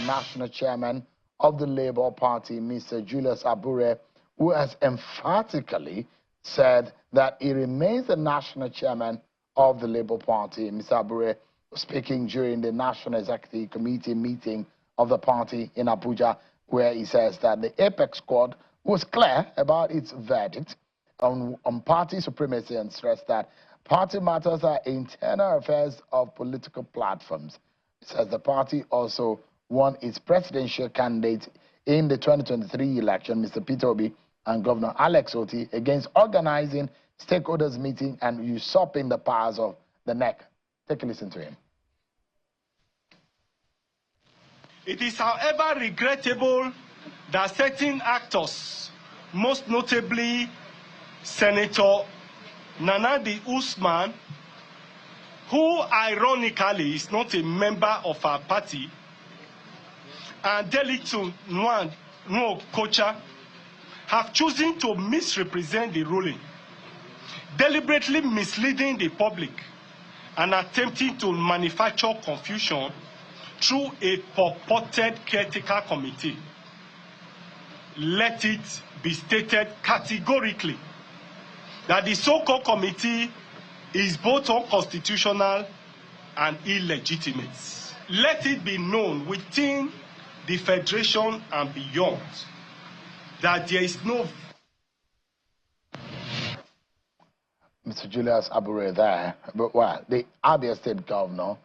national chairman of the Labour Party, Mr. Julius Abure, who has emphatically said that he remains the national chairman of the Labour Party. Mr. Abure speaking during the National Executive Committee meeting of the party in Abuja, where he says that the Apex Squad was clear about its verdict on party supremacy and stressed that party matters are internal affairs of political platforms. It says the party also won its presidential candidate in the 2023 election, Mr. Peter Obi and Governor Alex Otti, against organizing stakeholders meeting and usurping the powers of the NEC. Take a listen to him. It is, however, regrettable that certain actors, most notably Senator Nanadi Usman, who ironically is not a member of our party, and Delitu Nwo Kocha, have chosen to misrepresent the ruling, deliberately misleading the public and attempting to manufacture confusion through a purported caretaker committee. Let it be stated categorically that the so-called committee is both unconstitutional and illegitimate. Let it be known within the Federation and beyond that there is no... Mr. Julius Abure there, but well, the Abia State Governor,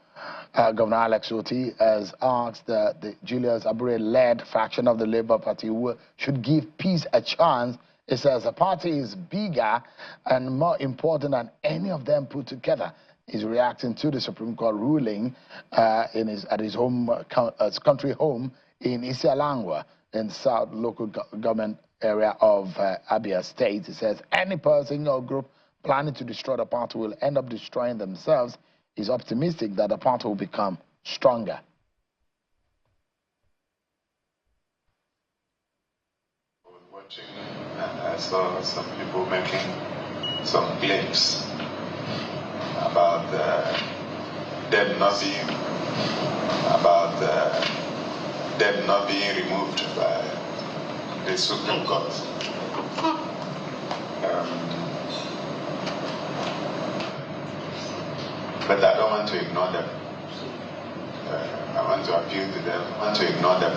Governor Alex Otti, has asked the Julius Abure-led faction of the Labour Party who should give peace a chance. It says the party is bigger and more important than any of them put together. He's reacting to the Supreme Court ruling at his home, country home in Isialangwa, in South local government area of Abia State. He says any person or group planning to destroy the party will end up destroying themselves. He's optimistic that the party will become stronger. I was watching and I saw some people making some claims about them not being removed by the Supreme Court. But I don't want to ignore them. I want to appeal to them. I want to ignore them.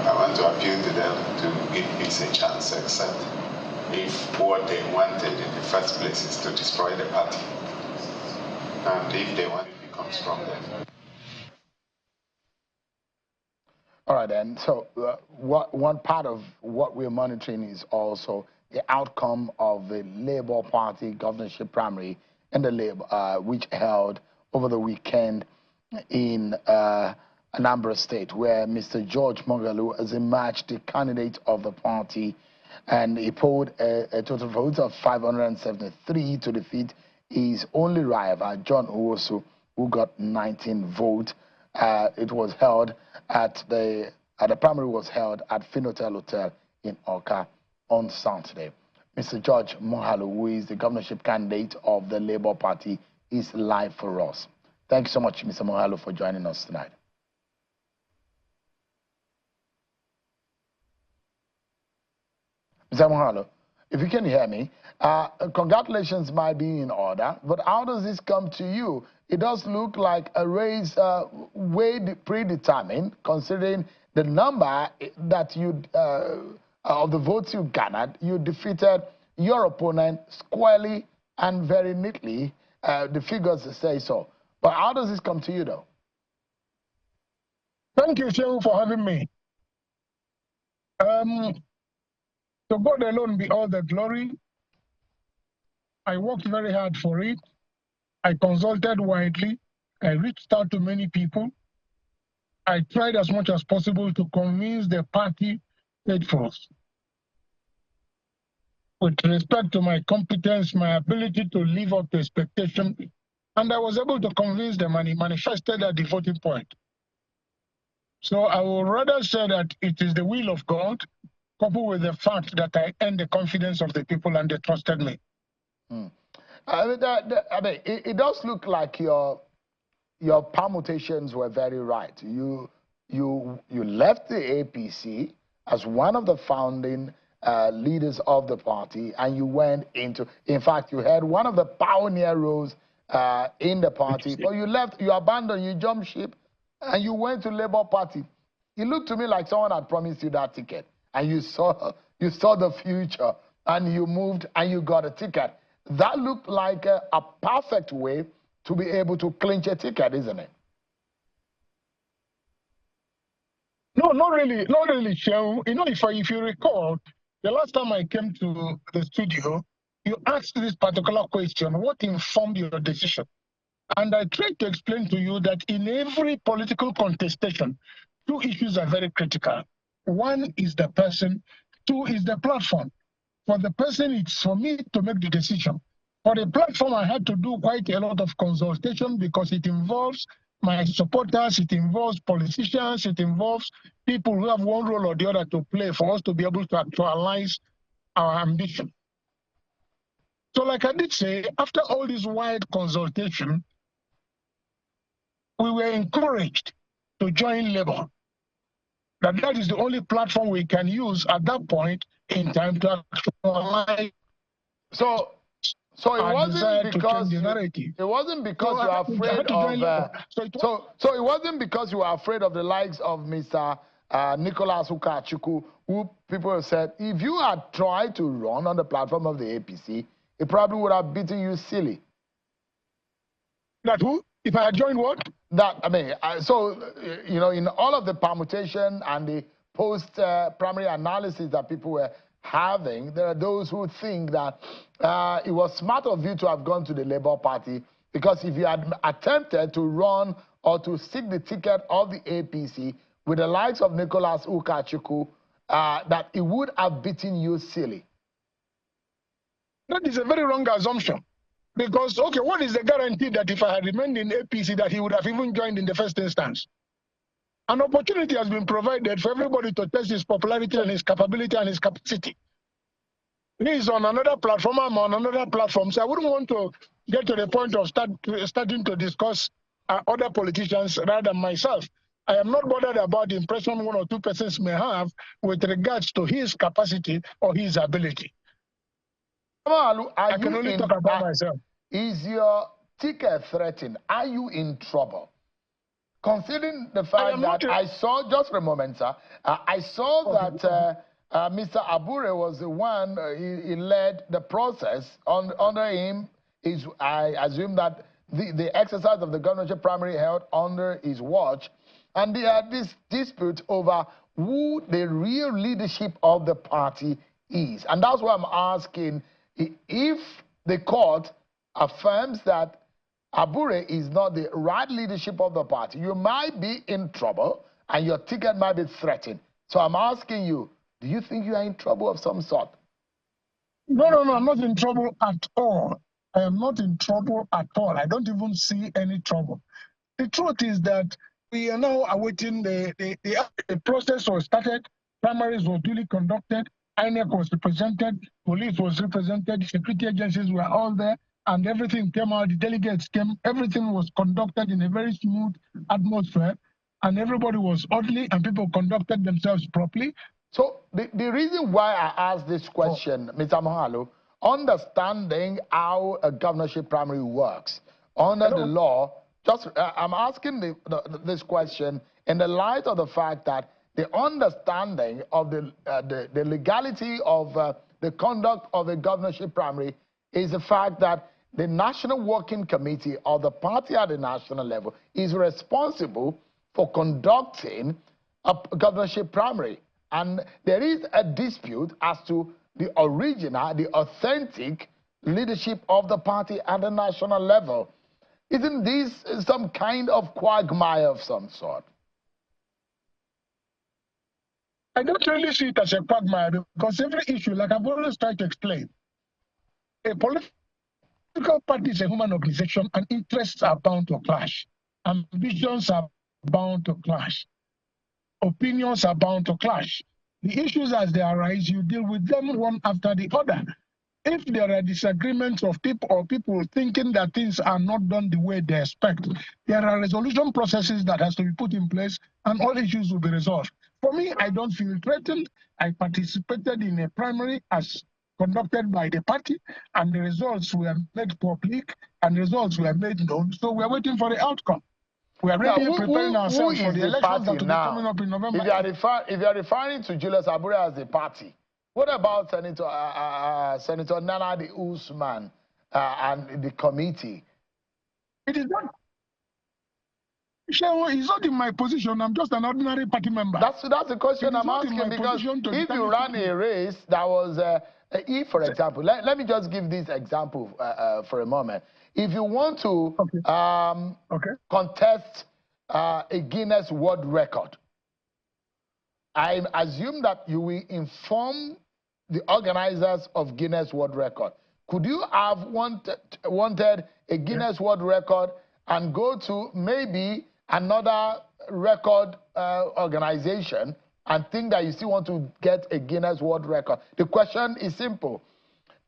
I want to appeal to them to give peace a chance, except if what they wanted in the first place is to destroy the party. And if they want to become stronger. All right, then. So one part of what we're monitoring is also the outcome of the Labour Party governorship primary in the Labour, which held over the weekend in Anambra State, where Mr. George Moghalu has emerged the candidate of the party, and he polled a total vote of 573 to defeat his only rival, John Owosu, who got 19 votes. It was held at the primary was held at Finotel Hotel in Oka on Saturday. Mr. George Moghalu, who is the governorship candidate of the Labour Party, is live for us. Thank you so much, Mr. Moghalu, for joining us tonight. Mr. Moghalu, if you can hear me, congratulations might be in order, but how does this come to you? It does look like a race way predetermined, considering the number that you of the votes you garnered. You defeated your opponent squarely and very neatly. The figures say so. But how does this come to you, though? Thank you, Shehu, for having me. To God alone be all the glory. I worked very hard for it. I consulted widely. I reached out to many people. I tried as much as possible to convince the party faithfuls. With respect to my competence, my ability to live up to expectation, and I was able to convince them, and it manifested at the voting point. So I would rather say that it is the will of God, coupled with the fact that I earned the confidence of the people and they trusted me. It does look like your your permutations were very right. You left the APC as one of the founding leaders of the party, and you went into, in fact, you had one of the pioneer roles in the party, but you left, you abandoned, you jumped ship, and you went to Labour Party. It looked to me like someone had promised you that ticket, and you saw the future, and you moved and you got a ticket. That looked like a perfect way to be able to clinch a ticket, isn't it? No, not really, Shehu. You know, if you recall, the last time I came to the studio, you asked this particular question: what informed your decision? And I tried to explain to you that in every political contestation, two issues are very critical. One is the person, two is the platform. For the person, it's for me to make the decision. For the platform, I had to do quite a lot of consultation because it involves my supporters, it involves politicians, it involves people who have one role or the other to play for us to be able to actualize our ambition. So like I did say, after all this wide consultation, we were encouraged to join Labour. That is the only platform we can use at that point in time to actualize. So it wasn't because it wasn't because you are afraid of so it wasn't because you were afraid of the likes of Mr. Nicholas Ukachukwu, who people have said if you had tried to run on the platform of the APC, it probably would have beaten you silly. That who? If I had joined what? That I mean, you know, in all of the permutation and the post-primary analysis that people were having, there are those who think that it was smart of you to have gone to the Labour Party, because if you had attempted to run or to seek the ticket of the APC with the likes of Nicholas Ukachukwu, that it would have beaten you silly. That is a very wrong assumption. Because, okay, what is the guarantee that if I had remained in APC that he would have even joined in the first instance? An opportunity has been provided for everybody to test his popularity and his capability and his capacity. He is on another platform, I'm on another platform, so I wouldn't want to get to the point of starting to discuss other politicians rather than myself. I am not bothered about the impression one or two persons may have with regards to his capacity or his ability. Moghalu, I can only talk about myself. Is your ticket threatened? Are you in trouble? Considering the fact that I saw, just for a moment, sir, I saw that Mr. Abure was the one, he led the process. Under him, I assume that the exercise of the governorship primary held under his watch, and there are this dispute over who the real leadership of the party is. And that's why I'm asking, if the court affirms that Abure is not the right leadership of the party, you might be in trouble and your ticket might be threatened. So I'm asking you, do you think you are in trouble of some sort? No, I'm not in trouble at all. I am not in trouble at all. I don't even see any trouble. The truth is that we are now awaiting the process was started, primaries were duly conducted, INEC was represented, police was represented, security agencies were all there, and everything came out, the delegates came, everything was conducted in a very smooth atmosphere, and everybody was orderly, and people conducted themselves properly. So the reason why I asked this question, Mr. Moghalu, understanding how a governorship primary works, under the law, I'm asking this question in the light of the fact that the understanding of the legality of the conduct of a governorship primary is the fact that the National Working Committee of the party at the national level is responsible for conducting a governorship primary. And there is a dispute as to the original, the authentic leadership of the party at the national level. Isn't this some kind of quagmire of some sort? I don't really see it as a quagmire, because every issue, like I've always tried to explain, a political party is a human organization and interests are bound to clash. Ambitions are bound to clash. Opinions are bound to clash. The issues as they arise, you deal with them one after the other. if there are disagreements of people or people thinking that things are not done the way they expect, there are resolution processes that has to be put in place and all issues will be resolved. For me, I don't feel threatened. I participated in a primary as conducted by the party, and the results were made public and results were made known. So we're waiting for the outcome. We are ready preparing ourselves for the elections that will be coming up in November. If you are referring to Julius Abure as the party, what about Senator Nana Usman and the committee? It is not. It's not in my position. I'm just an ordinary party member. That's the question I'm asking, because if you ran a race that was, if, for example, let me just give this example for a moment. If you want to contest a Guinness World Record, I assume that you will inform the organizers of Guinness World Record. Could you have wanted a Guinness World Record and go to maybe another record organization and think that you still want to get a Guinness World Record? The question is simple.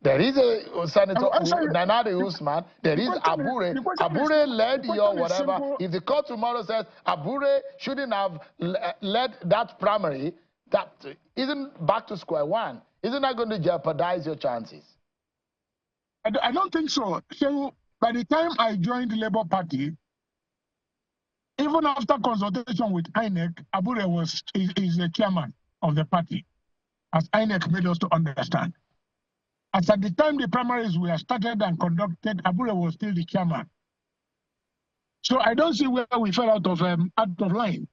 There is a Senator Nana Usman, there is Abure. Abure led your whatever. If the court tomorrow says Abure shouldn't have led that primary, that isn't back to square one. Isn't that going to jeopardize your chances? I don't think so. So by the time I joined the Labour Party, even after consultation with INEC, Abure is the chairman of the party, as INEC made us to understand. As at the time the primaries were started and conducted, Abure was still the chairman. So I don't see where we fell out of line.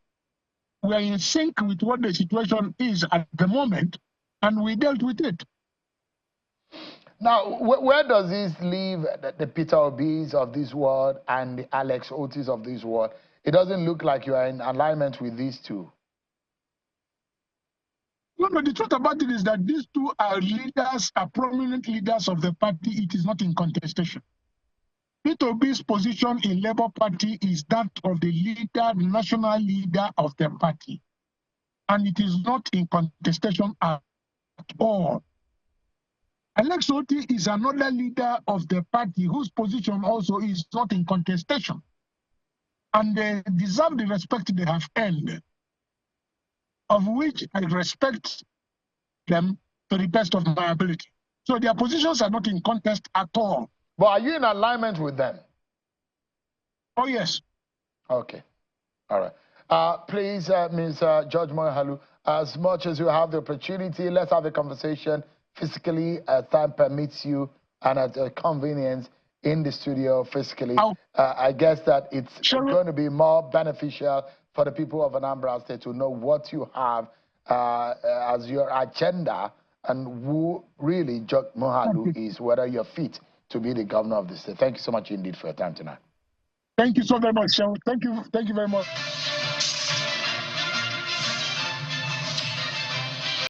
We are in sync with what the situation is at the moment, and we dealt with it. Now, where does this leave the Peter Obis of this world and the Alex Ottis of this world? It doesn't look like you are in alignment with these two. No, the truth about it is that these two are leaders, are prominent leaders of the party. It is not in contestation. Peter Obi's position in Labour Party is that of the leader, national leader of the party. And it is not in contestation at all. Alex Otti is another leader of the party whose position also is not in contestation. And they deserve the respect they have earned, of which I respect them to the best of my ability. So their positions are not in contest at all. But are you in alignment with them? Oh, yes. Okay. All right. Please, Ms. George Moghalu, as much as you have the opportunity, let's have a conversation physically as time permits you and at a convenience in the studio physically. I guess that it's going to be more beneficial for the people of Anambra State to know what you have as your agenda and who really George Moghalu is, whether you're fit to be the governor of the state. Thank you so much indeed for your time tonight. Thank you so very much, Cheryl. Thank you very much.